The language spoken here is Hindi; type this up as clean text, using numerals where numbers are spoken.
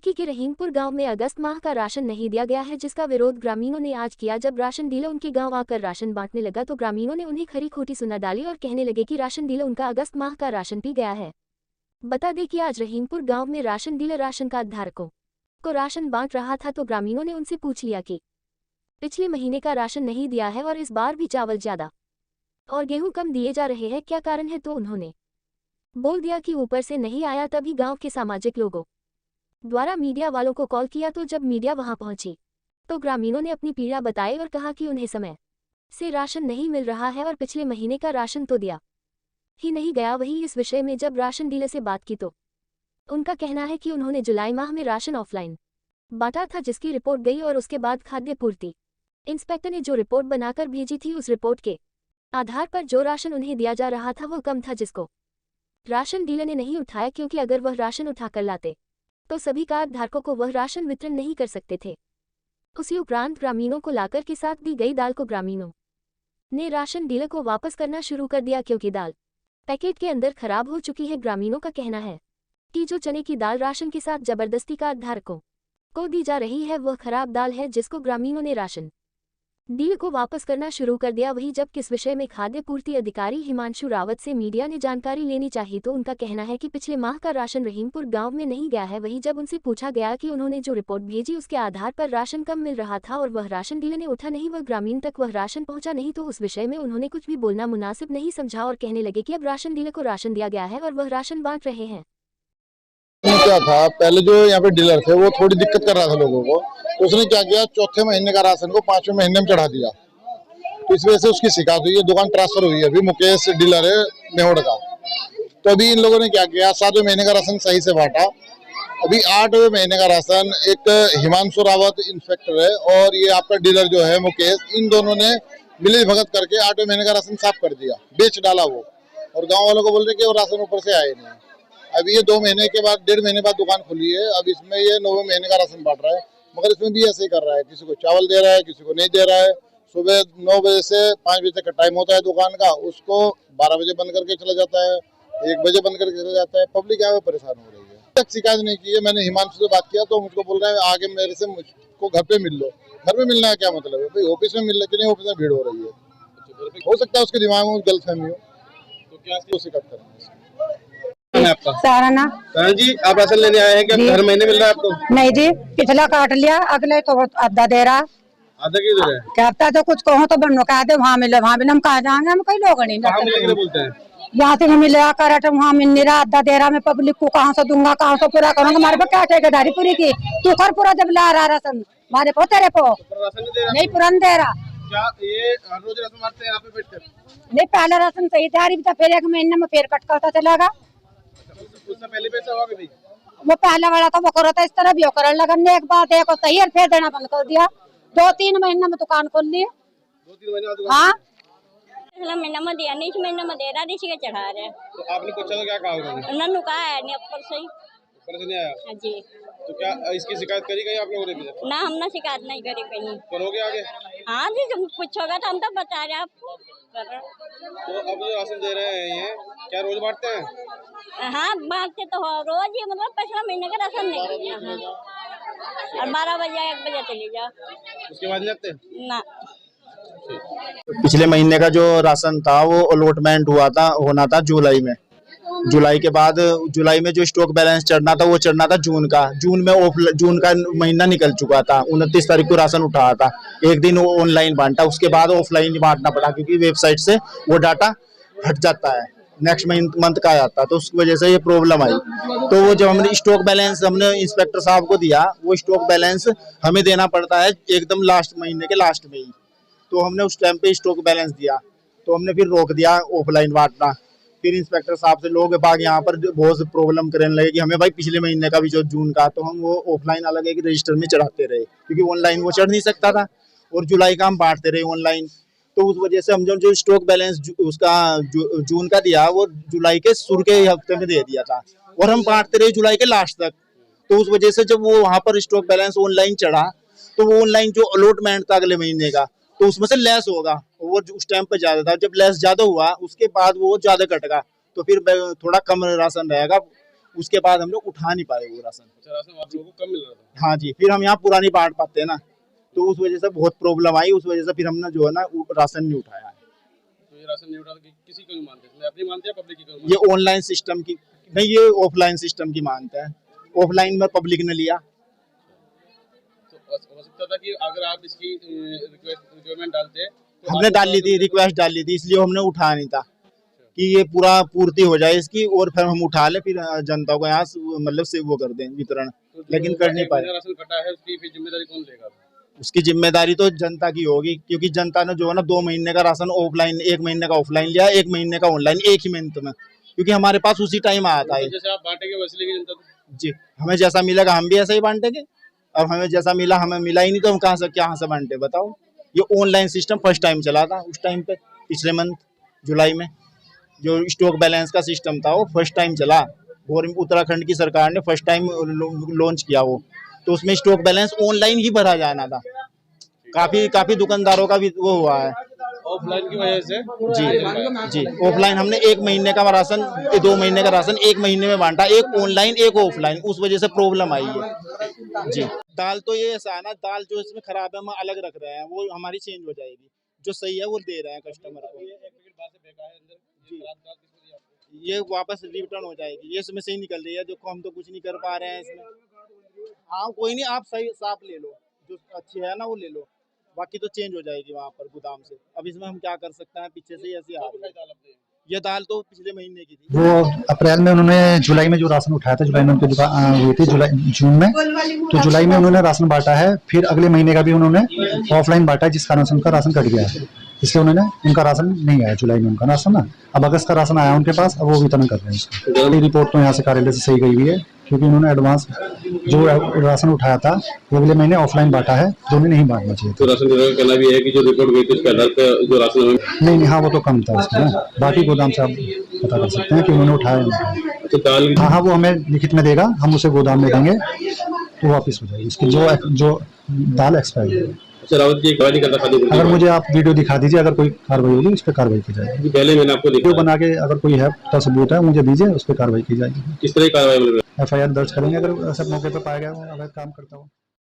बाराबंकी के रहीमपुर गांव में अगस्त माह का राशन नहीं दिया गया है, जिसका विरोध ग्रामीणों ने आज किया। जब राशन डीलर उनके गांव आकर राशन बांटने लगा तो ग्रामीणों ने उन्हें खरी खोटी सुना डाली और कहने लगे कि राशन डीलर उनका अगस्त माह का राशन पी गया है। बता दें कि आज रहीमपुर गांव में राशन डीलर राशन कार्ड धारकों को राशन बांट रहा था तो ग्रामीणों ने उनसे पूछ लिया कि पिछले महीने का राशन नहीं दिया है और इस बार भी चावल ज्यादा और गेहूं कम दिए जा रहे हैं, क्या कारण है? तो उन्होंने बोल दिया कि ऊपर से नहीं आया। तभी गांव के सामाजिक लोगों द्वारा मीडिया वालों को कॉल किया तो जब मीडिया वहां पहुंची तो ग्रामीणों ने अपनी पीड़ा बताई और कहा कि उन्हें समय से राशन नहीं मिल रहा है और पिछले महीने का राशन तो दिया ही नहीं गया। वहीं इस विषय में जब राशन डीलर से बात की तो उनका कहना है कि उन्होंने जुलाई माह में राशन ऑफलाइन बांटा था, जिसकी रिपोर्ट गई और उसके बाद खाद्य पूर्ति इंस्पेक्टर ने जो रिपोर्ट बनाकर भेजी थी उस रिपोर्ट के आधार पर जो राशन उन्हें दिया जा रहा था वो कम था, जिसको राशन डीलर ने नहीं उठाया, क्योंकि अगर वह राशन उठाकर लाते तो सभी कार्ड धारकों को वह राशन वितरण नहीं कर सकते थे। उसी उपरांत ग्रामीणों को लाकर के साथ दी गई दाल को ग्रामीणों ने राशन डीलर को वापस करना शुरू कर दिया, क्योंकि दाल पैकेट के अंदर खराब हो चुकी है। ग्रामीणों का कहना है कि जो चने की दाल राशन के साथ जबरदस्ती कार्ड धारकों को दी जा रही है वह खराब दाल है, जिसको ग्रामीणों ने राशन डीलर को वापस करना शुरू कर दिया। वहीं जब किस विषय में खाद्य पूर्ति अधिकारी हिमांशु रावत से मीडिया ने जानकारी लेनी चाहिए तो उनका कहना है कि पिछले माह का राशन रहीमपुर गांव में नहीं गया है। वहीं जब उनसे पूछा गया कि उन्होंने जो रिपोर्ट भेजी उसके आधार पर राशन कम मिल रहा था और वह राशन डीलर ने उठा नहीं, वह ग्रामीण तक वह राशन पहुंचा नहीं, तो उस विषय में उन्होंने कुछ भी बोलना मुनासिब नहीं समझा और कहने लगे कि अब राशन डीलर को राशन दिया गया है और वह राशन बांट रहे हैं। क्या था, पहले जो यहाँ पे डीलर थे वो थोड़ी दिक्कत कर रहा था लोगों को, तो उसने क्या किया, चौथे महीने का राशन को 5वें महीने में चढ़ा दिया। तो इस वजह से उसकी शिकायत हुई है, दुकान ट्रांसफर हुई है। अभी मुकेश डीलर है मेहोड़ का। तो अभी इन लोगों ने क्या किया, 7वें महीने का राशन सही से बांटा। अभी 8वें महीने का राशन एक हिमांशु रावत इंस्पेक्टर है और ये आपका डीलर जो है मुकेश, इन दोनों ने मिली भगत करके 8वें महीने का राशन साफ कर दिया, बेच डाला वो। और गाँव वालों को बोल रहे कि वो राशन ऊपर से आए नहीं। अब ये 2 महीने के बाद, 1.5 महीने बाद दुकान खुली है। अब इसमें ये 9वें महीने का राशन बांट रहा है, मगर इसमें भी ऐसे ही कर रहा है, किसी को चावल दे रहा है, किसी को नहीं दे रहा है। सुबह 9 बजे से 5 बजे तक का टाइम होता है दुकान का, उसको 12 बजे बंद करके चला जाता है, 1 बजे बंद करके चला जाता है। पब्लिक यहाँ पे परेशान हो रही है। तक शिकायत नहीं की है। मैंने हिमांशु से बात किया तो मुझको बोल रहे हैं आगे मेरे से मुझको घर पे मिल लो। घर पे मिलना है क्या मतलब है भाई? ऑफिस में मिल रहे कि नहीं, ऑफिस में भीड़ हो रही है। हो सकता है उसके दिमाग में गलतफहमी हो, तो क्या शिकायत करेंगे? आपका साराना जी, आप राशन लेने आए हैं क्या? हर महीने मिल रहा है आपको? नहीं जी, पिछला काट लिया, अगले तो आधा दे रहा। आधा क्यों दे रहे हैं? क्या पता, तो कुछ कहो तो बनो कह दे वहाँ मिले, वहाँ मिले, हम कहा जाएंगे, हम कई लोग नहीं बोलते हैं यहाँ से मिले करट वहाँ मिल नहीं रहा, आधा दे रहा। मैं पब्लिक को कहाँ से दूंगा, कहाँ से पूरा करूँगा? हमारे पे क्या ठेकेदारी पूरी की तू कर, पूरा जब ला रहा राशन हमारे को, तेरे को नहीं पूरा दे रहा। क्या ये हर रोज राशन बांटते हैं यहाँ पे बैठकर? नहीं, पहला राशन सही था, फिर 1 महीने में फिर कट करता चलेगा। उससे पहले पैसा हुआ कभी? वो पहला वाला था वो करो था, इस तरह भी कर लगने एक बात एक सही और फिर देना बंद कर दिया। 2-3 महीने में दुकान खोल ली। 2-3 महीने? हाँ, पिछला महीना में दिया नहीं, इस महीने में दे रहा, इसी के चढ़ा रहे। तो आपने पूछा तो क्या कहा उन्होंने? नन्नू कहा है नहीं, ऊपर से ही। ऊपर से नहीं आया? हाँ जी। तो क्या इसकी शिकायत करी गई आप लोगों ने भी? ना, हमने शिकायत नहीं करी कहीं। करोगे आगे? हाँ जी, तुम पूछोगे तो हम तो बता रहे आपको। तो अब जो राशन दे रहे हैं ये क्या रोज बांटते हैं? हाँ, बांटते तो हो रोज ही, मतलब पिछला महीने का राशन नहीं दिया। और 12 बजे 1 बजे चले जाओ, उसके बाद लेते ना। पिछले महीने का जो राशन था वो अलॉटमेंट होना था जुलाई में। जुलाई के बाद जुलाई में जो स्टॉक बैलेंस चढ़ना था वो चढ़ना था जून का। जून का महीना निकल चुका था। 29 तारीख को राशन उठाया था, एक दिन ऑनलाइन बांटा, उसके बाद ऑफलाइन बांटना पड़ा क्योंकि वेबसाइट से वो डाटा हट जाता है, नेक्स्ट मंथ का आता है, तो उसकी वजह से ये प्रॉब्लम आई। तो वो जब हमने स्टॉक बैलेंस हमने इंस्पेक्टर साहब को दिया, वो स्टॉक बैलेंस हमें देना पड़ता है एकदम लास्ट महीने के लास्ट में ही। तो हमने उस टाइम पे स्टॉक बैलेंस दिया, तो हमने फिर रोक दिया ऑफलाइन बांटना। फिर इंस्पेक्टर साहब से लोग बाग यहाँ पर बहुत प्रॉब्लम करने लगे कि हमें भाई पिछले महीने का भी जो जून का, तो हम वो ऑफलाइन अलग एक रजिस्टर में चढ़ाते रहे क्योंकि ऑनलाइन वो चढ़ नहीं सकता था, और जुलाई का हम बांटते रहे ऑनलाइन। तो उस वजह से हम जो स्टॉक बैलेंस उसका जून का दिया वो जुलाई के शुरू के हफ्ते में दे दिया था, और हम बांटते रहे जुलाई के लास्ट तक। तो उस वजह से जब वो वहाँ पर स्टॉक बैलेंस ऑनलाइन चढ़ा तो वो ऑनलाइन जो अलॉटमेंट था अगले महीने का, तो उसमें से लेस होगा, वो उस टाइम पे ज्यादा था। जब लेस ज्यादा हुआ उसके बाद वो ज्यादा कटेगा, तो फिर थोड़ा कम राशन रहेगा, उसके बाद हम लोग उठा नहीं पाए वो राशन। अच्छा, राशन आप लोगों को कम मिल रहा था। हाँ जी, फिर हम यहाँ पूरा नहीं बांट पाते ना, तो उस वजह से बहुत प्रॉब्लम आई। उस वजह से फिर हमने जो है ना राशन नहीं उठाया है। तो ये राशन नहीं उठा तो किसी को नहीं मानते, इसमें अपनी मानते हैं पब्लिक की को ये ऑनलाइन सिस्टम की नहीं, ये ऑफलाइन सिस्टम की मानते हैं। ऑफलाइन में पब्लिक ने लिया। तो हो सकता था कि अगर आप इसकी रिक्वायरमेंट डालते तो हमने डाल ली थी, रिक्वेस्ट डाल ली थी, इसलिए हमने उठाया नहीं था कि ये पूरा पूर्ति हो जाए इसकी और फिर हम उठा ले, फिर जनता को यहाँ मतलब से वो कर दें वितरण, लेकिन कर नहीं पाए। राशन कटा है उसकी फिर जिम्मेदारी कौन लेगा? उसकी जिम्मेदारी तो जनता की होगी, क्योंकि जनता ने जो है ना 2 महीने का राशन ऑफलाइन, 1 महीने का ऑफलाइन लिया, 1 महीने का ऑनलाइन, एक ही मंथ में, क्योंकि हमारे पास उसी टाइम आता है। जैसे आप बांटेंगे वैसे लेगी जनता जी, हमें जैसा मिलेगा हम भी ऐसा ही बांटेंगे। अब हमें जैसा मिला, हमें मिला ही नहीं तो हम कहाँ से बांटे बताओ। ये ऑनलाइन सिस्टम फर्स्ट टाइम चला था उस टाइम पे, पिछले मंथ जुलाई में जो स्टॉक बैलेंस का सिस्टम था वो फर्स्ट टाइम चला। उत्तराखंड की सरकार ने फर्स्ट टाइम लॉन्च किया वो, तो उसमें स्टॉक बैलेंस ऑनलाइन ही भरा जाना था। काफी दुकानदारों का भी वो हुआ है ऑफलाइन की वजह से। जी, ऑफलाइन हमने 1 महीने का राशन, 2 महीने का राशन 1 महीने में बांटा, एक ऑनलाइन एक ऑफलाइन, उस वजह से प्रॉब्लम आई है। जी, दाल तो ये ऐसा है ना, दाल जो इसमें खराब है हम अलग रख रहे हैं, वो हमारी चेंज हो जाएगी, जो सही है वो दे रहे हैं कस्टमर को। ये वापस रिटर्न हो जाएगी, ये इसमें सही निकल रही है। देखो हम तो कुछ नहीं कर पा रहे हैं इसमें। हाँ कोई नहीं, आप सही साफ ले लो, जो अच्छी है ना वो ले लो, बाकी तो चेंज हो जाएगी वहाँ पर गोदाम से। अब इसमें हम क्या कर सकते हैं, पीछे से ही ऐसी आ रही है। ये दाल तो पिछले महीने की थी। वो अप्रैल में उन्होंने जुलाई में जो राशन उठाया था, जुलाई में उनकी दुकान हुई थी, जून में, तो जुलाई में उन्होंने राशन बांटा है। फिर अगले महीने का भी उन्होंने ऑफलाइन बांटा है, जिस कारण से उनका राशन कट गया है, इसलिए उन्होंने उनका राशन नहीं आया जुलाई में उनका राशन ना। अब अगस्त का राशन आया उनके पास, अब वो वितरण कर रहे हैं उसका। रिपोर्ट तो यहाँ से कार्यालय से सही गई हुई है, क्योंकि उन्होंने एडवांस जो राशन उठाया था वो अगले महीने ऑफलाइन बांटा है, जो उन्हें नहीं बांटना चाहिए। तो राशन विभाग का कहना भी है कि जो रिपोर्ट गई थी उसके आधार पर जो राशन नहीं, हाँ वो तो कम था उसका ना, बाकी गोदाम से आप पता कर सकते हैं कि उन्होंने उठाया। तो दाल हाँ, वो हमें लिखित में देगा, हम उसे गोदाम में देंगे तो वापस हो जाएगी उसकी जो दाल एक्सपायर है। रावत जी कार्रवाई करता खादी। अगर मुझे आप वीडियो दिखा दीजिए, अगर कोई कार्रवाई होगी उस पर कार्रवाई की जाएगी। पहले मैंने आपको वीडियो बना के अगर कोई है तो सबूत है मुझे दीजिए, उस पर कार्रवाई की जाएगी। किस तरह की कार्रवाई? FIR दर्ज करेंगे अगर ऐसा मौके पर पाया गया अगर काम करता हो।